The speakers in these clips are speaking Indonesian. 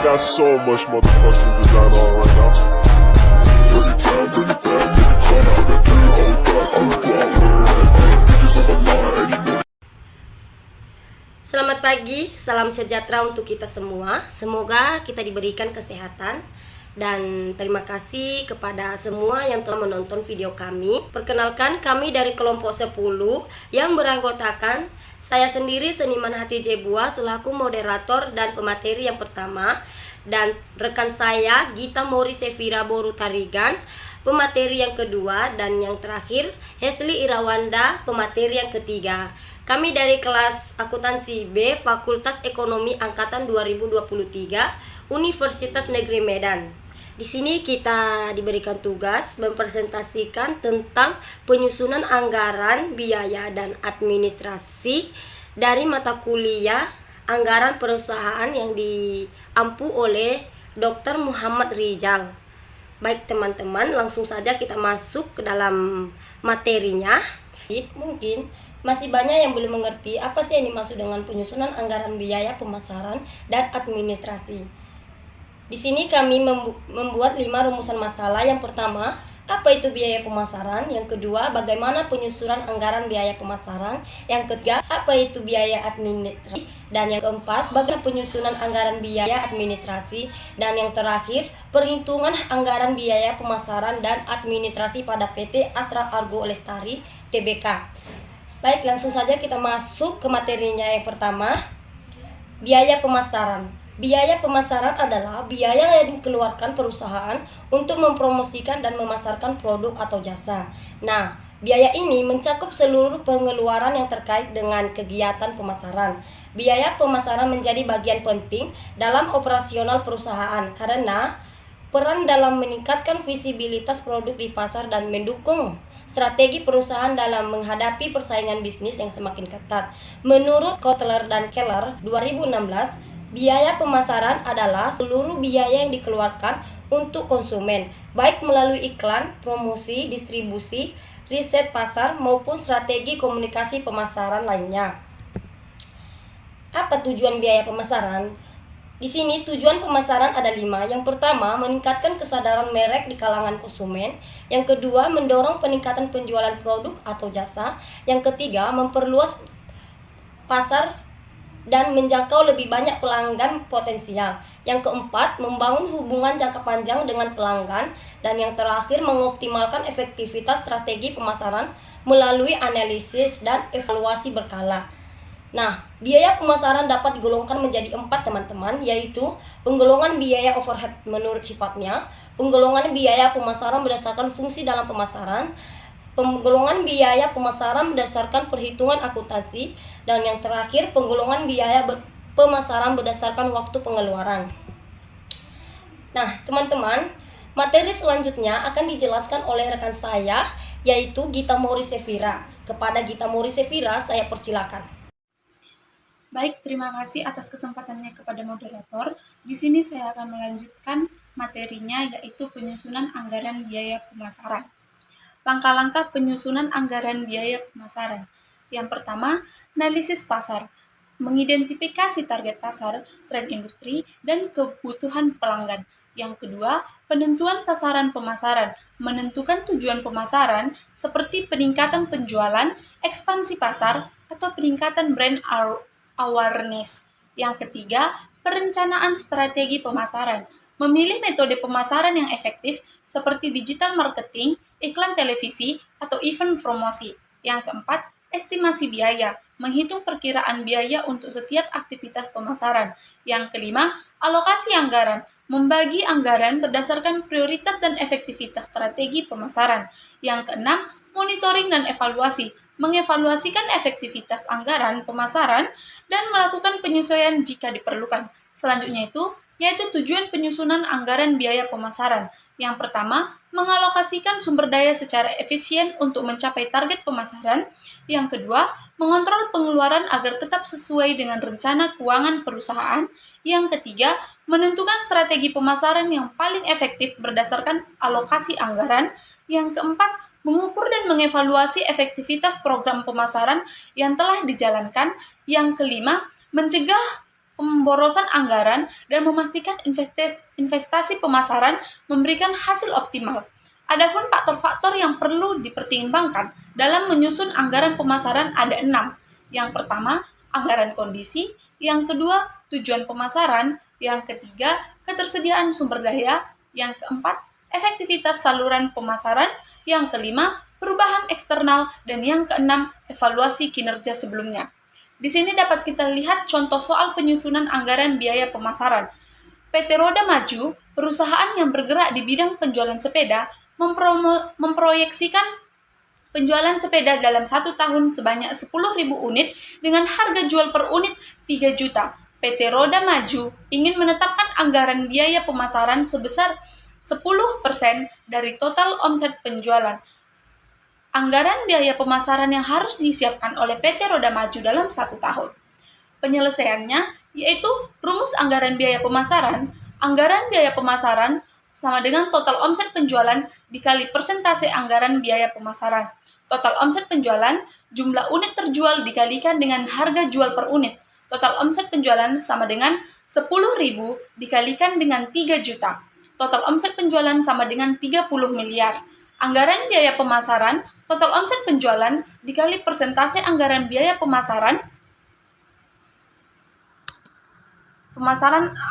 got so much motherfucking design on right now. Bring it down, bring it down, make it clap. I got 3 old guys, I'm the block with bitches on my line, and you know. Selamat pagi, salam sejahtera untuk kita semua. Semoga kita diberikan kesehatan. Dan terima kasih kepada semua yang telah menonton video kami. Perkenalkan, kami dari kelompok 10 yang beranggotakan saya sendiri Seniman Hati Jebua selaku moderator dan pemateri yang pertama, dan rekan saya Gita Mori Sevira Boru Tarigan pemateri yang kedua, dan yang terakhir Hesli Irawanda pemateri yang ketiga. Kami dari kelas akuntansi B Fakultas Ekonomi Angkatan 2023 Universitas Negeri Medan. Di sini kita diberikan tugas mempresentasikan tentang penyusunan anggaran, biaya, dan administrasi dari mata kuliah anggaran perusahaan yang diampu oleh Dr. Muhammad Rizal. Baik teman-teman, langsung saja kita masuk ke dalam materinya. Mungkin masih banyak yang belum mengerti apa sih yang dimaksud dengan penyusunan anggaran, biaya, pemasaran, dan administrasi. Di sini kami membuat 5 rumusan masalah. Yang pertama, apa itu biaya pemasaran? Yang kedua, bagaimana penyusunan anggaran biaya pemasaran? Yang ketiga, apa itu biaya administrasi? Dan yang keempat, bagaimana penyusunan anggaran biaya administrasi? Dan yang terakhir, perhitungan anggaran biaya pemasaran dan administrasi pada PT Astra Argo Lestari Tbk. Baik, langsung saja kita masuk ke materinya. Yang pertama, biaya pemasaran. Biaya pemasaran adalah biaya yang dikeluarkan perusahaan untuk mempromosikan dan memasarkan produk atau jasa. Nah, biaya ini mencakup seluruh pengeluaran yang terkait dengan kegiatan pemasaran. Biaya pemasaran menjadi bagian penting dalam operasional perusahaan karena peran dalam meningkatkan visibilitas produk di pasar dan mendukung strategi perusahaan dalam menghadapi persaingan bisnis yang semakin ketat. Menurut Kotler dan Keller 2016, biaya pemasaran adalah seluruh biaya yang dikeluarkan untuk konsumen, baik melalui iklan, promosi, distribusi, riset pasar, maupun strategi komunikasi pemasaran lainnya. Apa tujuan biaya pemasaran? Di sini tujuan pemasaran ada 5. Yang pertama, meningkatkan kesadaran merek di kalangan konsumen. Yang kedua, mendorong peningkatan penjualan produk atau jasa. Yang ketiga, memperluas pasar dan menjangkau lebih banyak pelanggan potensial. Yang keempat, membangun hubungan jangka panjang dengan pelanggan. Dan yang terakhir, mengoptimalkan efektivitas strategi pemasaran melalui analisis dan evaluasi berkala. Nah, biaya pemasaran dapat digolongkan menjadi 4 teman-teman, yaitu penggolongan biaya overhead menurut sifatnya, penggolongan biaya pemasaran berdasarkan fungsi dalam pemasaran, penggolongan biaya pemasaran berdasarkan perhitungan akuntansi, dan yang terakhir penggolongan biaya pemasaran berdasarkan waktu pengeluaran. Nah, teman-teman, materi selanjutnya akan dijelaskan oleh rekan saya, yaitu Gita Mori Sevira. Kepada Gita Mori Sevira, saya persilakan. Baik, terima kasih atas kesempatannya kepada moderator. Di sini saya akan melanjutkan materinya, yaitu penyusunan anggaran biaya pemasaran. Langkah-langkah penyusunan anggaran biaya pemasaran. Yang pertama, analisis pasar. Mengidentifikasi target pasar, tren industri, dan kebutuhan pelanggan. Yang kedua, penentuan sasaran pemasaran. Menentukan tujuan pemasaran seperti peningkatan penjualan, ekspansi pasar, atau peningkatan brand awareness. Yang ketiga, perencanaan strategi pemasaran. Memilih metode pemasaran yang efektif seperti digital marketing, iklan televisi, atau event promosi. Yang keempat, estimasi biaya. Menghitung perkiraan biaya untuk setiap aktivitas pemasaran. Yang kelima, alokasi anggaran. Membagi anggaran berdasarkan prioritas dan efektivitas strategi pemasaran. Yang keenam, monitoring dan evaluasi. Mengevaluasikan efektivitas anggaran pemasaran dan melakukan penyesuaian jika diperlukan. Selanjutnya yaitu tujuan penyusunan anggaran biaya pemasaran. Yang pertama, mengalokasikan sumber daya secara efisien untuk mencapai target pemasaran. Yang kedua, mengontrol pengeluaran agar tetap sesuai dengan rencana keuangan perusahaan. Yang ketiga, menentukan strategi pemasaran yang paling efektif berdasarkan alokasi anggaran. Yang keempat, mengukur dan mengevaluasi efektivitas program pemasaran yang telah dijalankan. Yang kelima, mencegah pemborosan anggaran, dan memastikan investasi pemasaran memberikan hasil optimal. Adapun faktor-faktor yang perlu dipertimbangkan dalam menyusun anggaran pemasaran ada 6. Yang pertama, anggaran kondisi. Yang kedua, tujuan pemasaran. Yang ketiga, ketersediaan sumber daya. Yang keempat, efektivitas saluran pemasaran. Yang kelima, perubahan eksternal. Dan yang keenam, evaluasi kinerja sebelumnya. Di sini dapat kita lihat contoh soal penyusunan anggaran biaya pemasaran. PT Roda Maju, perusahaan yang bergerak di bidang penjualan sepeda, memproyeksikan penjualan sepeda dalam 1 tahun sebanyak 10.000 unit dengan harga jual per unit 3 juta. PT Roda Maju ingin menetapkan anggaran biaya pemasaran sebesar 10% dari total omset penjualan. Anggaran biaya pemasaran yang harus disiapkan oleh PT Roda Maju dalam 1 tahun. Penyelesaiannya yaitu rumus anggaran biaya pemasaran. Anggaran biaya pemasaran sama dengan total omset penjualan dikali persentase anggaran biaya pemasaran. Total omset penjualan, jumlah unit terjual dikalikan dengan harga jual per unit. Total omset penjualan sama dengan 10.000 dikalikan dengan 3 juta. Total omset penjualan sama dengan 30 miliar. Anggaran biaya pemasaran, total omset penjualan dikali persentase anggaran biaya pemasaran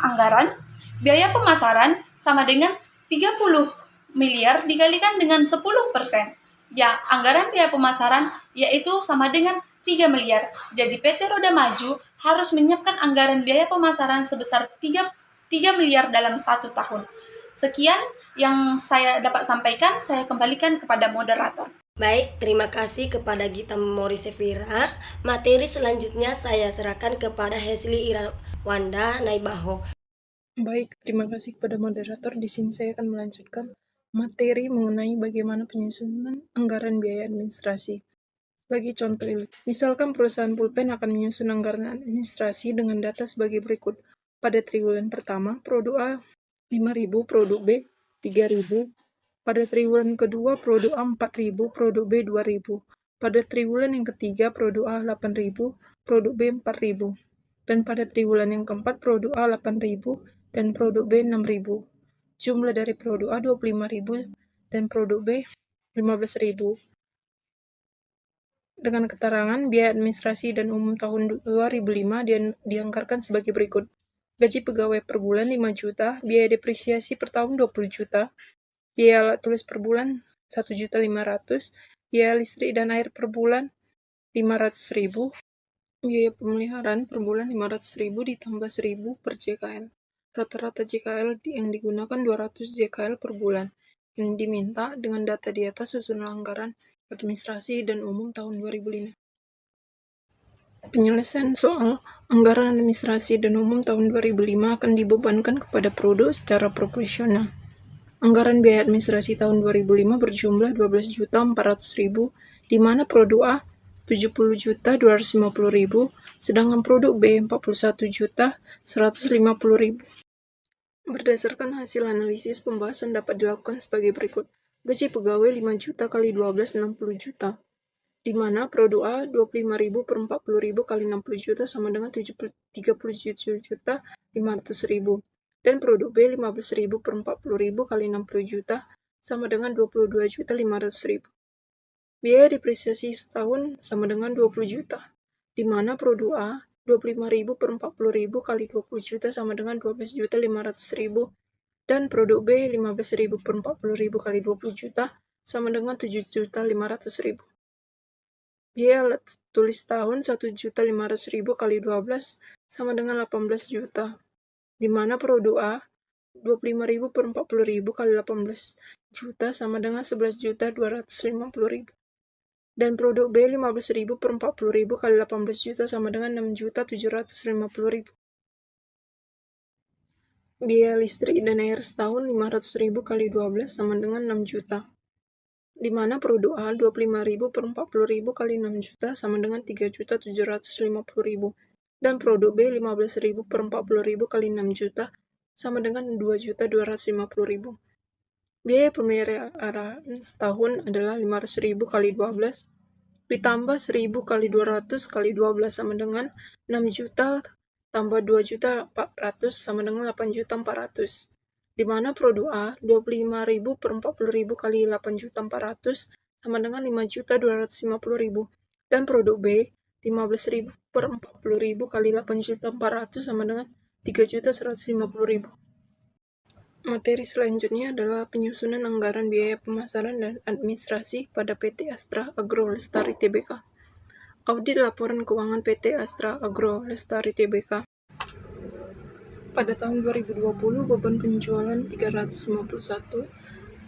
anggaran, biaya pemasaran sama dengan 30 miliar dikalikan dengan 10%. Ya, anggaran biaya pemasaran yaitu sama dengan 3 miliar. Jadi PT Roda Maju harus menyiapkan anggaran biaya pemasaran sebesar 3 miliar dalam 1 tahun. Sekian yang saya dapat sampaikan, saya kembalikan kepada moderator. Baik, terima kasih kepada Gita Morisevira. Materi selanjutnya saya serahkan kepada Hesli Irwanda Naibaho. Baik, terima kasih kepada moderator. Di sini saya akan melanjutkan materi mengenai bagaimana penyusunan anggaran biaya administrasi. Sebagai contoh, misalkan perusahaan pulpen akan menyusun anggaran administrasi dengan data sebagai berikut. Pada triwulan pertama, produk A 5.000, produk B 3.000. Pada triwulan kedua, produk A 4.000, produk B 2.000. Pada triwulan yang ketiga, produk A 8.000, produk B 4.000. Dan pada triwulan yang keempat, produk A 8.000 dan produk B 6.000. Jumlah dari produk A 25.000 dan produk B 15.000. Dengan keterangan biaya administrasi dan umum tahun 2005 dianggarkan sebagai berikut. Gaji pegawai per bulan 5 juta, biaya depresiasi per tahun 20 juta, biaya alat tulis per bulan 1.500.000, biaya listrik dan air per bulan 500.000, biaya pemeliharaan per bulan 500.000 ditambah 1.000 per JKL. Rata-rata JKL yang digunakan 200 JKL per bulan. Yang diminta dengan data di atas susunan anggaran administrasi dan umum tahun 2005. Penyelesaian soal anggaran administrasi dan umum tahun 2005 akan dibebankan kepada produk secara proporsional. Anggaran biaya administrasi tahun 2005 berjumlah 12.400.000, di mana produk A 70.250.000, sedangkan produk B 41.150.000. Berdasarkan hasil analisis pembahasan dapat dilakukan sebagai berikut. Gaji pegawai 5 juta kali 12 60 juta, di mana produk A 25.000 per 40.000 kali 60 juta sama dengan 37.500.000, dan produk B 15.000 per 40.000 kali 60 juta sama dengan 22.500.000. Biaya depresiasi setahun sama dengan 20 juta, di mana produk A 25.000 per 40.000 kali 20 juta sama dengan 12.500.000, dan produk B 15.000 per 40.000 kali 20 juta sama dengan 7.500.000. Biaya alat tulis tahun 1.500.000 kali 12 sama dengan 18 juta, di mana produk A 25.000 per 40.000 kali 18 juta sama dengan 11.250.000. Dan produk B 15.000 per 40.000 kali 18 juta sama dengan 6.750.000. Biaya listrik dan air setahun 500.000 kali 12 sama dengan 6 juta. Di mana produk A 25.000 per 40.000 kali 6 juta sama dengan 3.750.000. Dan produk B 15.000 per 40.000 kali 6 juta sama dengan 2.250.000. Biaya pemeliharaan setahun adalah 500.000 kali 12 ditambah 1.000 kali 200 kali 12 sama dengan 6.350.000. tambah 2.400.000 sama dengan 8.400.000. Di mana produk A 25.000 per 40.000 kali 8.400.000 sama dengan 5.250.000. Dan produk B 15.000 per 40.000 kali 8.400.000 sama dengan 3.150.000. Materi selanjutnya adalah penyusunan anggaran biaya pemasaran dan administrasi pada PT Astra Agro Lestari Tbk. Audit laporan keuangan PT Astra Agro Lestari Tbk. Pada tahun 2020, beban penjualan 351,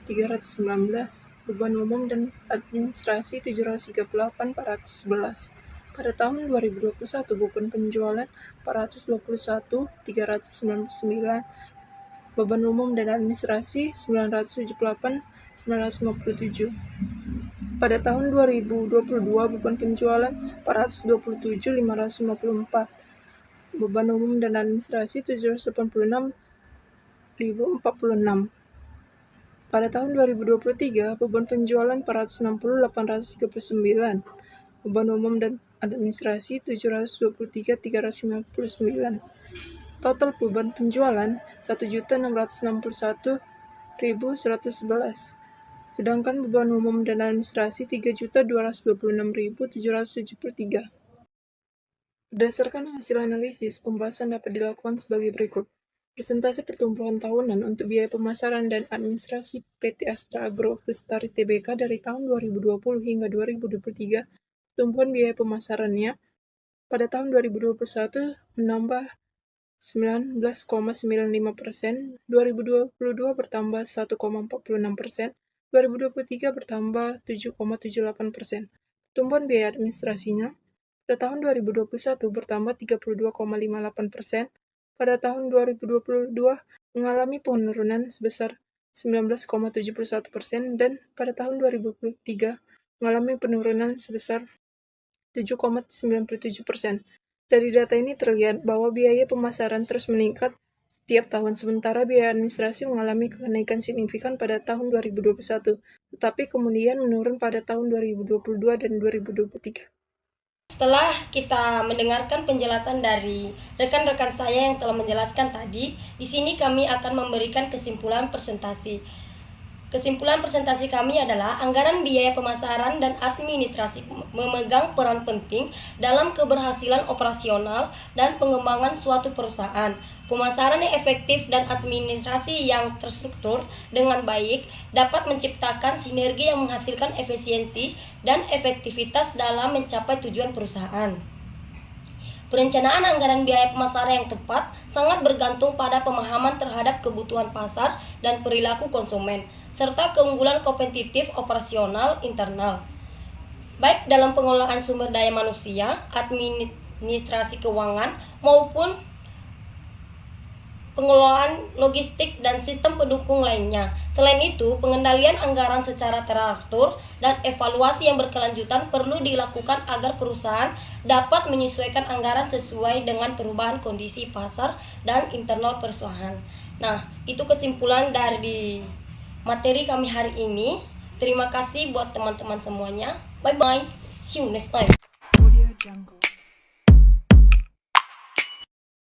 319, beban umum dan administrasi 738, 411. Pada tahun 2021, beban penjualan 421, 399, beban umum dan administrasi 978, 957. Pada tahun 2022, beban penjualan 427, 554, beban umum dan administrasi 786, 1046. Pada tahun 2023, beban penjualan 460, 839, beban umum dan administrasi 723, 399. Total beban penjualan 1.661.111, sedangkan beban umum dan administrasi 3.226.773. Berdasarkan hasil analisis, pembahasan dapat dilakukan sebagai berikut. Persentase pertumbuhan tahunan untuk biaya pemasaran dan administrasi PT Astra Agro Lestari Tbk dari tahun 2020 hingga 2023, pertumbuhan biaya pemasarannya pada tahun 2021 menambah 19,95%, 2022 bertambah 1,46%, 2023 bertambah 7,78%. Pertumbuhan biaya administrasinya pada tahun 2021 bertambah 32,58%, pada tahun 2022 mengalami penurunan sebesar 19,71%, dan pada tahun 2023 mengalami penurunan sebesar 7,97%. Dari data ini terlihat bahwa biaya pemasaran terus meningkat setiap tahun, sementara biaya administrasi mengalami kenaikan signifikan pada tahun 2021, tetapi kemudian menurun pada tahun 2022 dan 2023. Setelah kita mendengarkan penjelasan dari rekan-rekan saya yang telah menjelaskan tadi, di sini kami akan memberikan kesimpulan presentasi. Kesimpulan presentasi kami adalah anggaran biaya pemasaran dan administrasi memegang peran penting dalam keberhasilan operasional dan pengembangan suatu perusahaan. Pemasaran yang efektif dan administrasi yang terstruktur dengan baik dapat menciptakan sinergi yang menghasilkan efisiensi dan efektivitas dalam mencapai tujuan perusahaan. Perencanaan anggaran biaya pemasaran yang tepat sangat bergantung pada pemahaman terhadap kebutuhan pasar dan perilaku konsumen, serta keunggulan kompetitif operasional internal, baik dalam pengelolaan sumber daya manusia, administrasi keuangan, maupun pengelolaan logistik dan sistem pendukung lainnya. Selain itu, pengendalian anggaran secara teratur dan evaluasi yang berkelanjutan perlu dilakukan agar perusahaan dapat menyesuaikan anggaran sesuai dengan perubahan kondisi pasar dan internal perusahaan. Nah, itu kesimpulan dari materi kami hari ini. Terima kasih buat teman-teman semuanya. Bye-bye. See you next time.